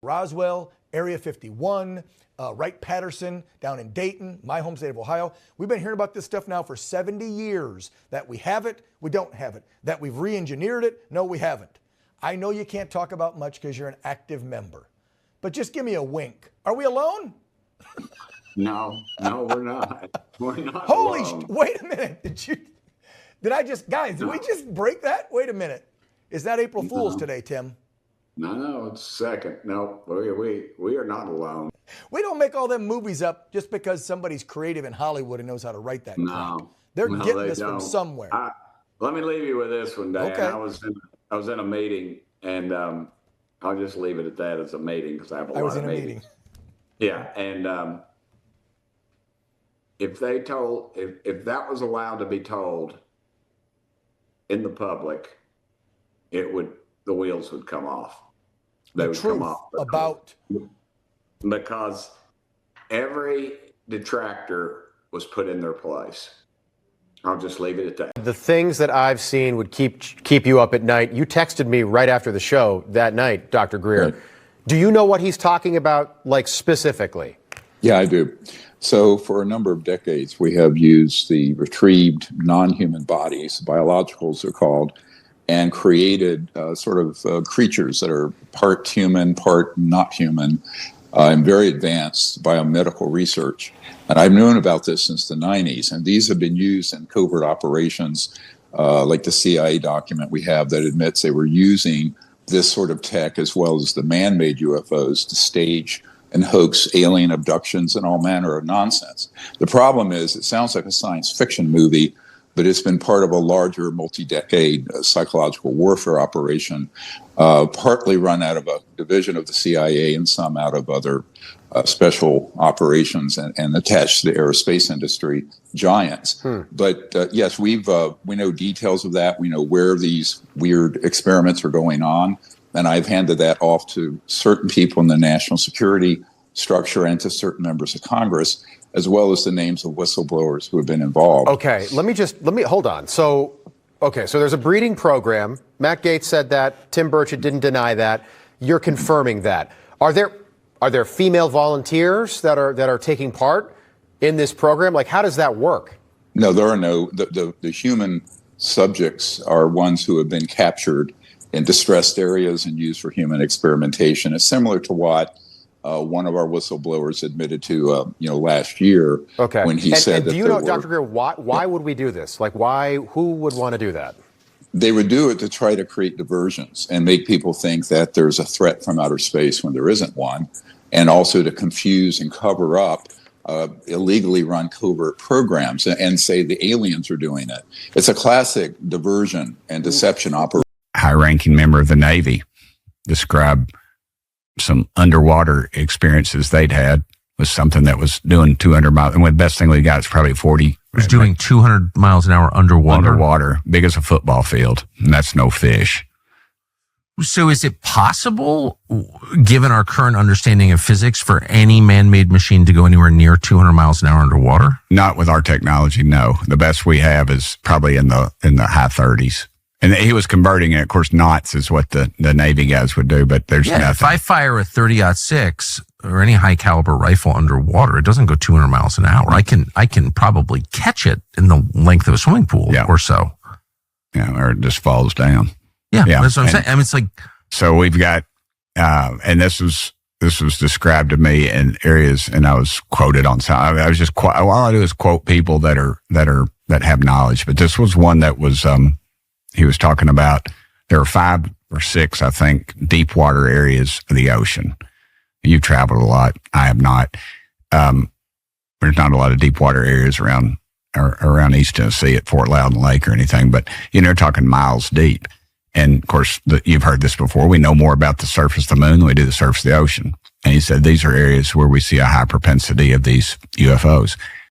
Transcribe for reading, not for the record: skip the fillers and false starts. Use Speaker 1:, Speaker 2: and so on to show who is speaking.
Speaker 1: Roswell, Area 51, Wright-Patterson down in Dayton, my home state of Ohio. We've been hearing about this stuff now for 70 years, that we have it, we don't have it, that we've re-engineered it, no, we haven't. I know you can't talk about much because you're an active member, but just give me a wink. Are we alone?
Speaker 2: No, we're not. We're not
Speaker 1: Holy,
Speaker 2: alone.
Speaker 1: Wait a minute. Guys, did we just break that? Wait a minute. Is that April Fool's today, Tim?
Speaker 2: No, it's second. No, we are not alone.
Speaker 1: We don't make all them movies up just because somebody's creative in Hollywood and knows how to write that crap. They're getting this from somewhere.
Speaker 2: Let me leave you with this one, Dan.
Speaker 1: Okay.
Speaker 2: I was in a meeting, and I'll just leave it at that as a meeting because I have a lot of meetings. Yeah, and if that was allowed to be told in the public, the wheels would come off. They would come off because every detractor was put in their place. I'll just leave it at that.
Speaker 3: The things that I've seen would keep you up at night. You texted me right after the show that night, Dr. Greer. Right. Do you know what he's talking about, like, specifically?
Speaker 4: Yeah, I do. So for a number of decades, we have used the retrieved non-human bodies, biologicals they're called, and created creatures that are part human, part not human, and very advanced biomedical research. And I've known about this since the 90s, and these have been used in covert operations, like the CIA document we have that admits they were using this sort of tech as well as the man-made UFOs to stage and hoax alien abductions and all manner of nonsense. The problem is it sounds like a science fiction movie, but it's been part of a larger multi-decade psychological warfare operation, partly run out of a division of the CIA and some out of other special operations and attached to the aerospace industry giants. But yes, we know details of that. We know where these weird experiments are going on. And I've handed that off to certain people in the national security structure and to certain members of Congress, as well as the names of whistleblowers who have been involved.
Speaker 3: Okay, let me hold on. So there's a breeding program. Matt Gaetz said that. Tim Burchett didn't deny that. You're confirming that. Are there female volunteers that are taking part in this program? Like, how does that work?
Speaker 4: No, there are no. The human subjects are ones who have been captured in distressed areas and used for human experimentation. It's similar to what one of our whistleblowers admitted to, last year when he said that. Do
Speaker 3: you know, Dr. Greer, why would we do this? Like, who would want to do that?
Speaker 4: They would do it to try to create diversions and make people think that there's a threat from outer space when there isn't one, and also to confuse and cover up illegally run covert programs and say the aliens are doing it. It's a classic diversion and deception operation.
Speaker 5: High-ranking member of the Navy described some underwater experiences they'd had with something that was doing 200 miles. And the best thing we got is probably 40. It
Speaker 6: was doing 200 miles an hour underwater?
Speaker 5: Underwater, big as a football field. And that's no fish.
Speaker 6: So is it possible, given our current understanding of physics, for any man-made machine to go anywhere near 200 miles an hour underwater?
Speaker 5: Not with our technology, no. The best we have is probably in the high 30s. And he was converting it. Of course, knots is what the Navy guys would do, but there's nothing.
Speaker 6: If I fire a 30-06 or any high caliber rifle underwater, it doesn't go 200 miles an hour. I can probably catch it in the length of a swimming pool or so.
Speaker 5: Yeah, or it just falls down.
Speaker 6: Yeah, that's what I'm saying. I mean, it's like.
Speaker 5: So we've got, and this was described to me in areas, and I was quoted on some. I was just all I do is quote people that have knowledge, but this was one that was. He was talking about there are 5 or 6, I think, deep water areas of the ocean. You've traveled a lot. I have not. There's not a lot of deep water areas around East Tennessee at Fort Loudon Lake or anything, but they're talking miles deep. And of course, you've heard this before. We know more about the surface of the moon than we do the surface of the ocean. And he said these are areas where we see a high propensity of these UFOs.